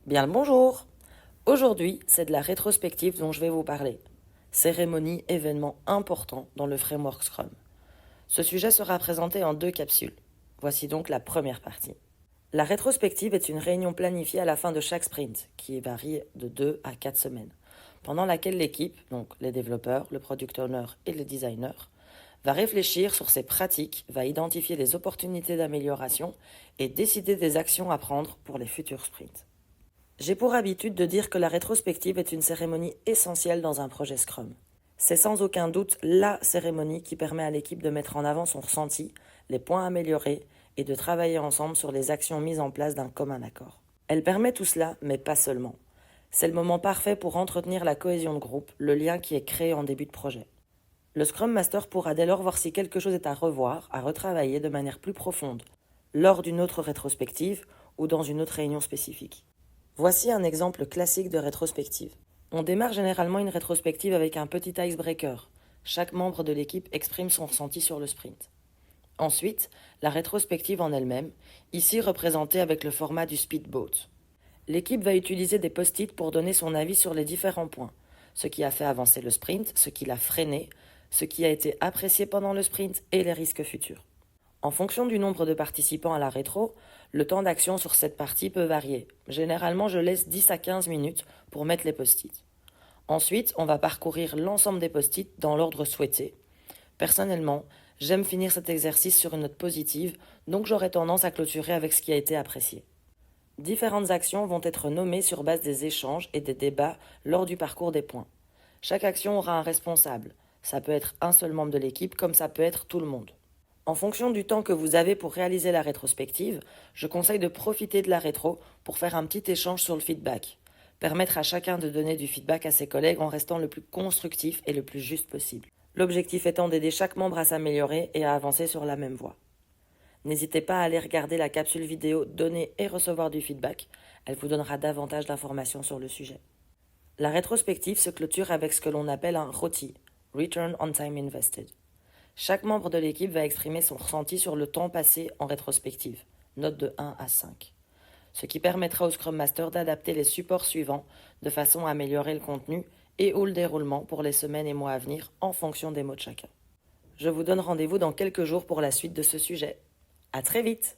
Bien le bonjour! Aujourd'hui, c'est de la rétrospective dont je vais vous parler. Cérémonie, événement important dans le framework Scrum. Ce sujet sera présenté en 2 capsules. Voici donc la première partie. La rétrospective est une réunion planifiée à la fin de chaque sprint, qui varie de 2 à 4 semaines, pendant laquelle l'équipe, donc les développeurs, le product owner et les designers, va réfléchir sur ses pratiques, va identifier les opportunités d'amélioration et décider des actions à prendre pour les futurs sprints. J'ai pour habitude de dire que la rétrospective est une cérémonie essentielle dans un projet Scrum. C'est sans aucun doute la cérémonie qui permet à l'équipe de mettre en avant son ressenti, les points améliorés et de travailler ensemble sur les actions mises en place d'un commun accord. Elle permet tout cela, mais pas seulement. C'est le moment parfait pour entretenir la cohésion de groupe, le lien qui est créé en début de projet. Le Scrum Master pourra dès lors voir si quelque chose est à revoir, à retravailler de manière plus profonde, lors d'une autre rétrospective ou dans une autre réunion spécifique. Voici un exemple classique de rétrospective. On démarre généralement une rétrospective avec un petit icebreaker. Chaque membre de l'équipe exprime son ressenti sur le sprint. Ensuite, la rétrospective en elle-même, ici représentée avec le format du speedboat. L'équipe va utiliser des post-it pour donner son avis sur les différents points. Ce qui a fait avancer le sprint, ce qui l'a freiné, ce qui a été apprécié pendant le sprint et les risques futurs. En fonction du nombre de participants à la rétro, le temps d'action sur cette partie peut varier. Généralement, je laisse 10 à 15 minutes pour mettre les post-it. Ensuite, on va parcourir l'ensemble des post-it dans l'ordre souhaité. Personnellement, j'aime finir cet exercice sur une note positive, donc j'aurai tendance à clôturer avec ce qui a été apprécié. Différentes actions vont être nommées sur base des échanges et des débats lors du parcours des points. Chaque action aura un responsable. Ça peut être un seul membre de l'équipe comme ça peut être tout le monde. En fonction du temps que vous avez pour réaliser la rétrospective, je conseille de profiter de la rétro pour faire un petit échange sur le feedback. Permettre à chacun de donner du feedback à ses collègues en restant le plus constructif et le plus juste possible. L'objectif étant d'aider chaque membre à s'améliorer et à avancer sur la même voie. N'hésitez pas à aller regarder la capsule vidéo Donner et recevoir du feedback. Elle vous donnera davantage d'informations sur le sujet. La rétrospective se clôture avec ce que l'on appelle un ROTI, Return on Time Invested. Chaque membre de l'équipe va exprimer son ressenti sur le temps passé en rétrospective, note de 1 à 5, ce qui permettra au Scrum Master d'adapter les supports suivants de façon à améliorer le contenu et ou le déroulement pour les semaines et mois à venir en fonction des mots de chacun. Je vous donne rendez-vous dans quelques jours pour la suite de ce sujet. À très vite!